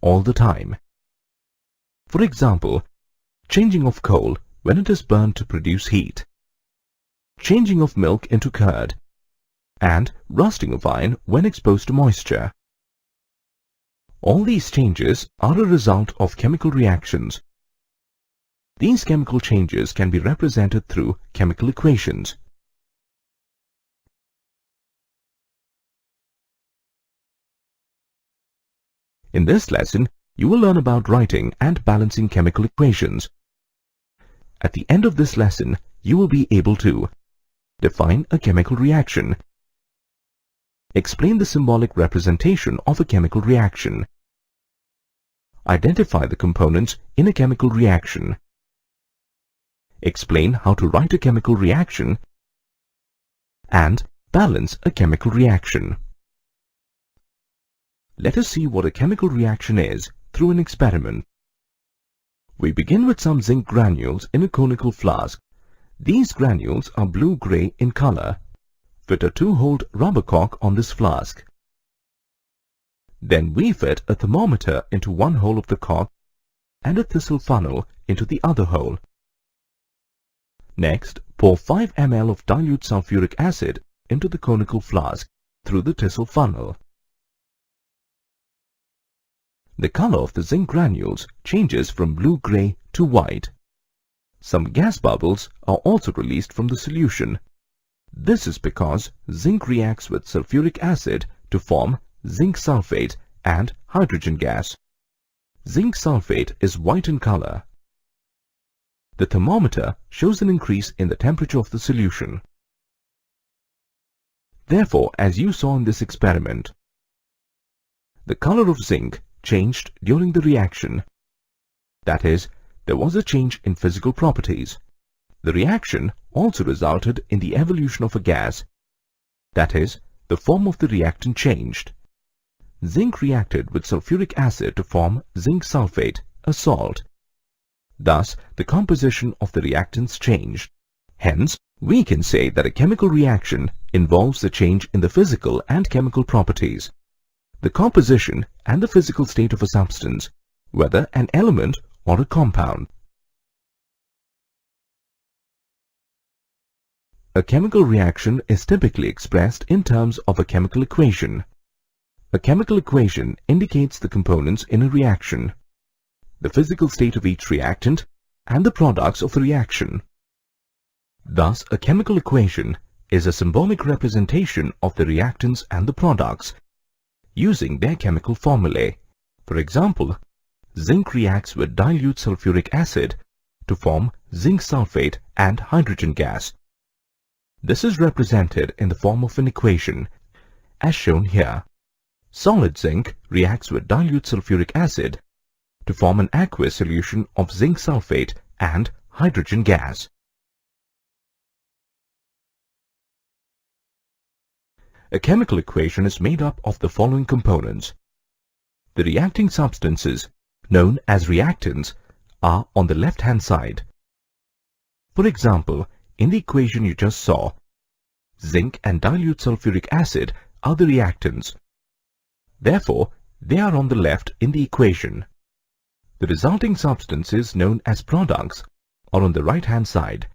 all the time. For example, changing of coal when it is burned to produce heat, changing of milk into curd, and rusting of iron when exposed to moisture. All these changes are a result of chemical reactions. These chemical changes can be represented through chemical equations. In this lesson, you will learn about writing and balancing chemical equations. At the end of this lesson, you will be able to define a chemical reaction, explain the symbolic representation of a chemical reaction, identify the components in a chemical reaction, explain how to write a chemical reaction, and balance a chemical reaction. Let us see what a chemical reaction is through an experiment. We begin with some zinc granules in a conical flask. These granules are blue-gray in color. Fit a 2-holed rubber cork on this flask. Then we fit a thermometer into one hole of the cork and a thistle funnel into the other hole. Next, pour 5 ml of dilute sulfuric acid into the conical flask through the thistle funnel. The color of the zinc granules changes from blue-gray to white. Some gas bubbles are also released from the solution. This is because zinc reacts with sulfuric acid to form zinc sulfate and hydrogen gas. Zinc sulfate is white in color. The thermometer shows an increase in the temperature of the solution. Therefore, as you saw in this experiment, the color of zinc changed during the reaction. That is, there was a change in physical properties. The reaction also resulted in the evolution of a gas. That is, the form of the reactant changed. Zinc reacted with sulfuric acid to form zinc sulfate, a salt. Thus, the composition of the reactants changed. Hence, we can say that a chemical reaction involves a change in the physical and chemical properties, the composition and the physical state of a substance, whether an element or a compound. A chemical reaction is typically expressed in terms of a chemical equation. A chemical equation indicates the components in a reaction, the physical state of each reactant, and the products of the reaction. Thus, a chemical equation is a symbolic representation of the reactants and the products using their chemical formulae. For example, zinc reacts with dilute sulfuric acid to form zinc sulfate and hydrogen gas. This is represented in the form of an equation, as shown here. Solid zinc reacts with dilute sulfuric acid to form an aqueous solution of zinc sulfate and hydrogen gas. A chemical equation is made up of the following components. The reacting substances, known as reactants, are on the left-hand side. For example, in the equation you just saw, zinc and dilute sulfuric acid are the reactants. Therefore, they are on the left in the equation. The resulting substances, known as products, are on the right-hand side.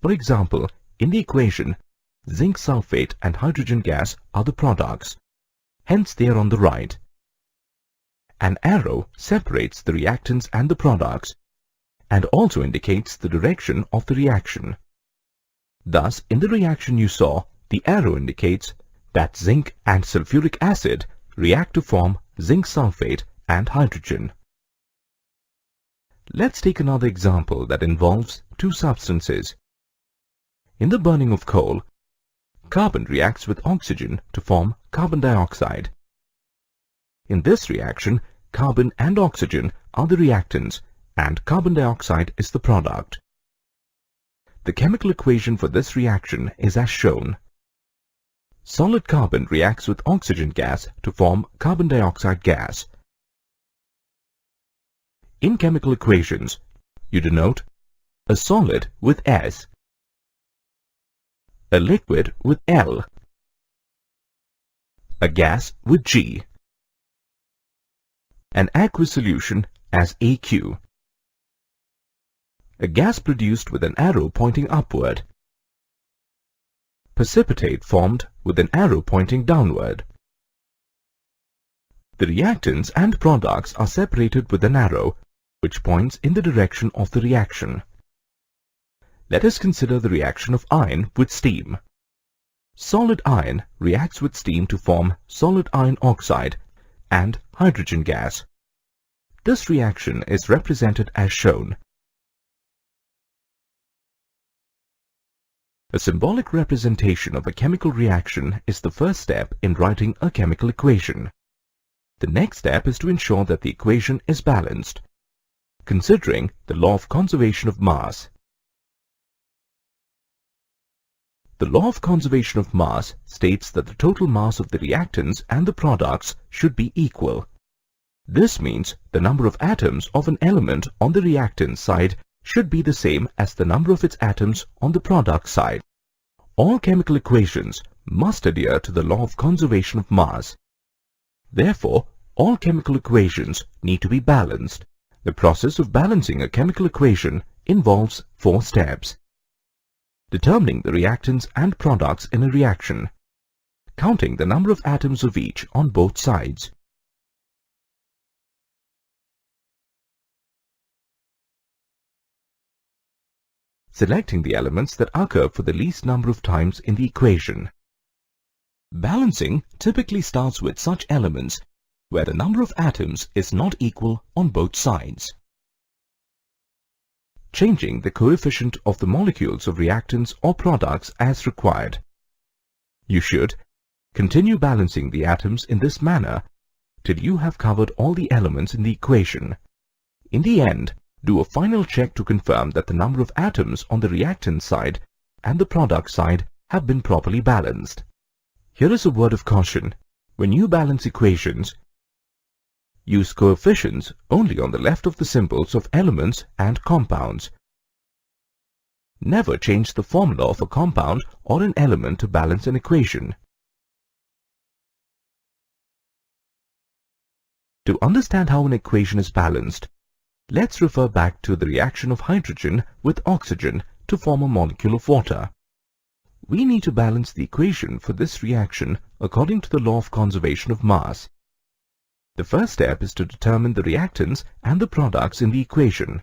For example, in the equation, zinc sulfate and hydrogen gas are the products. Hence, they are on the right. An arrow separates the reactants and the products and also indicates the direction of the reaction. Thus, in the reaction you saw, the arrow indicates that zinc and sulfuric acid react to form zinc sulfate and hydrogen. Let's take another example that involves two substances. In the burning of coal, carbon reacts with oxygen to form carbon dioxide. In this reaction, carbon and oxygen are the reactants and carbon dioxide is the product. The chemical equation for this reaction is as shown. Solid carbon reacts with oxygen gas to form carbon dioxide gas. In chemical equations, you denote a solid with S, a liquid with L, a gas with G, an aqueous solution as AQ. A gas produced with an arrow pointing upward. Precipitate formed with an arrow pointing downward. The reactants and products are separated with an arrow which points in the direction of the reaction. Let us consider the reaction of iron with steam. Solid iron reacts with steam to form solid iron oxide and hydrogen gas. This reaction is represented as shown. A symbolic representation of a chemical reaction is the first step in writing a chemical equation. The next step is to ensure that the equation is balanced, considering the law of conservation of mass. The law of conservation of mass states that the total mass of the reactants and the products should be equal. This means the number of atoms of an element on the reactant side should be the same as the number of its atoms on the product side. All chemical equations must adhere to the law of conservation of mass. Therefore, all chemical equations need to be balanced. The process of balancing a chemical equation involves 4 steps. Determining the reactants and products in a reaction. Counting the number of atoms of each on both sides. Selecting the elements that occur for the least number of times in the equation. Balancing typically starts with such elements where the number of atoms is not equal on both sides. Changing the coefficient of the molecules of reactants or products as required. You should continue balancing the atoms in this manner till you have covered all the elements in the equation. In the end, do a final check to confirm that the number of atoms on the reactant side and the product side have been properly balanced. Here is a word of caution. When you balance equations, use coefficients only on the left of the symbols of elements and compounds. Never change the formula of a compound or an element to balance an equation. To understand how an equation is balanced, let's refer back to the reaction of hydrogen with oxygen to form a molecule of water. We need to balance the equation for this reaction according to the law of conservation of mass. The first step is to determine the reactants and the products in the equation.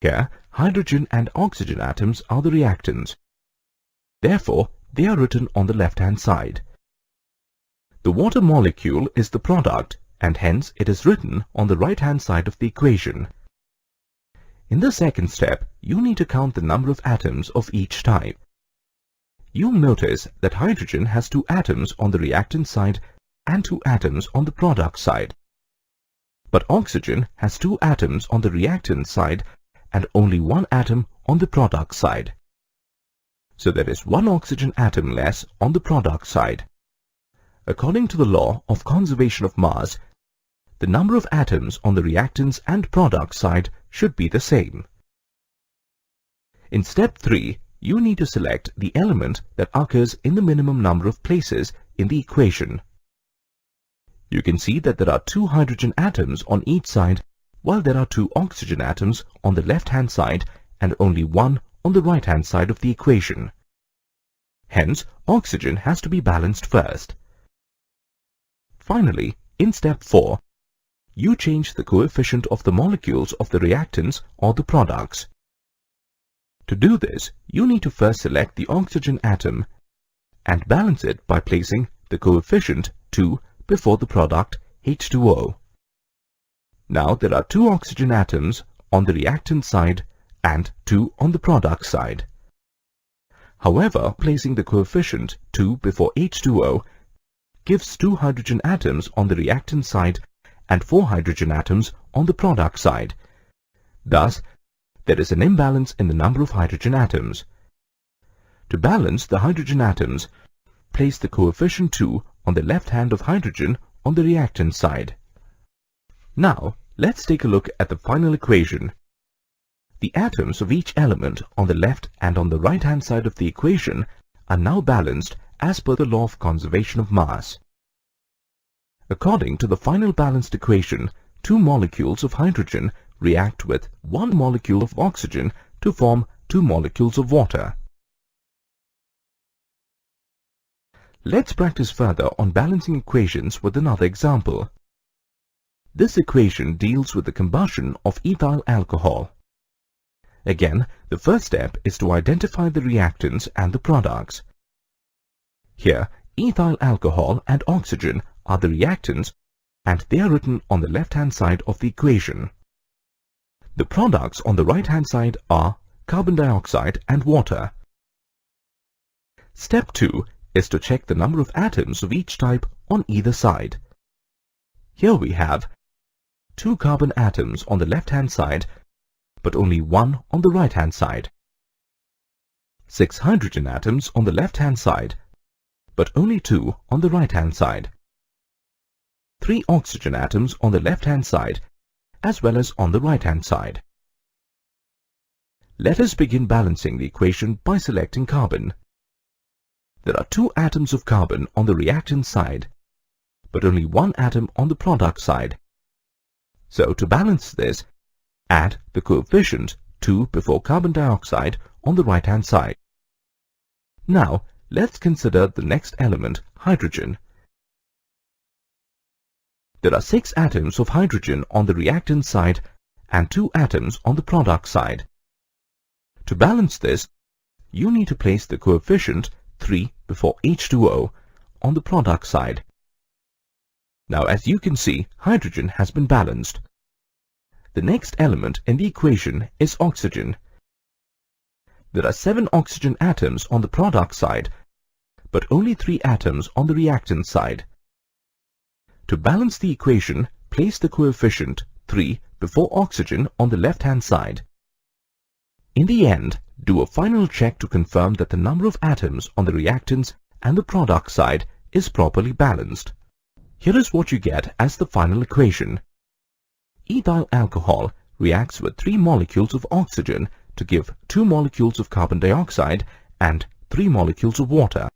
Here, hydrogen and oxygen atoms are the reactants. Therefore, they are written on the left-hand side. The water molecule is the product, and hence it is written on the right-hand side of the equation. In the second step, you need to count the number of atoms of each type. You'll notice that hydrogen has 2 atoms on the reactant side and 2 atoms on the product side. But oxygen has 2 atoms on the reactant side and only 1 atom on the product side. So there is 1 oxygen atom less on the product side. According to the law of conservation of mass, the number of atoms on the reactants and product side should be the same. In step 3, you need to select the element that occurs in the minimum number of places in the equation. You can see that there are 2 hydrogen atoms on each side, while there are 2 oxygen atoms on the left-hand side and only 1 on the right-hand side of the equation. Hence, oxygen has to be balanced first. Finally, in step 4, you change the coefficient of the molecules of the reactants or the products. To do this, you need to first select the oxygen atom and balance it by placing the coefficient 2 before the product H2O. Now there are 2 oxygen atoms on the reactant side and 2 on the product side. However, placing the coefficient 2 before H2O gives 2 hydrogen atoms on the reactant side and 4 hydrogen atoms on the product side. Thus, there is an imbalance in the number of hydrogen atoms. To balance the hydrogen atoms, place the coefficient 2 on the left hand of hydrogen on the reactant side. Now, let's take a look at the final equation. The atoms of each element on the left and on the right hand side of the equation are now balanced as per the law of conservation of mass. According to the final balanced equation, 2 molecules of hydrogen react with 1 molecule of oxygen to form 2 molecules of water. Let's practice further on balancing equations with another example. This equation deals with the combustion of ethyl alcohol. Again, the first step is to identify the reactants and the products. Here, ethyl alcohol and oxygen are the reactants, and they are written on the left-hand side of the equation. The products on the right-hand side are carbon dioxide and water. Step 2 is to check the number of atoms of each type on either side. Here we have 2 carbon atoms on the left-hand side, but only 1 on the right-hand side. 6 hydrogen atoms on the left-hand side, but only 2 on the right-hand side. 3 oxygen atoms on the left-hand side, as well as on the right-hand side. Let us begin balancing the equation by selecting carbon. There are 2 atoms of carbon on the reactant side, but only 1 atom on the product side. So to balance this, add the coefficient 2 before carbon dioxide on the right-hand side. Now, let's consider the next element, hydrogen. There are 6 atoms of hydrogen on the reactant side and 2 atoms on the product side. To balance this, you need to place the coefficient 3 before H2O on the product side. Now, as you can see, hydrogen has been balanced. The next element in the equation is oxygen. There are 7 oxygen atoms on the product side, but only 3 atoms on the reactant side. To balance the equation, place the coefficient 3 before oxygen on the left-hand side. In the end, do a final check to confirm that the number of atoms on the reactants and the product side is properly balanced. Here is what you get as the final equation. Ethyl alcohol reacts with 3 molecules of oxygen to give 2 molecules of carbon dioxide and 3 molecules of water.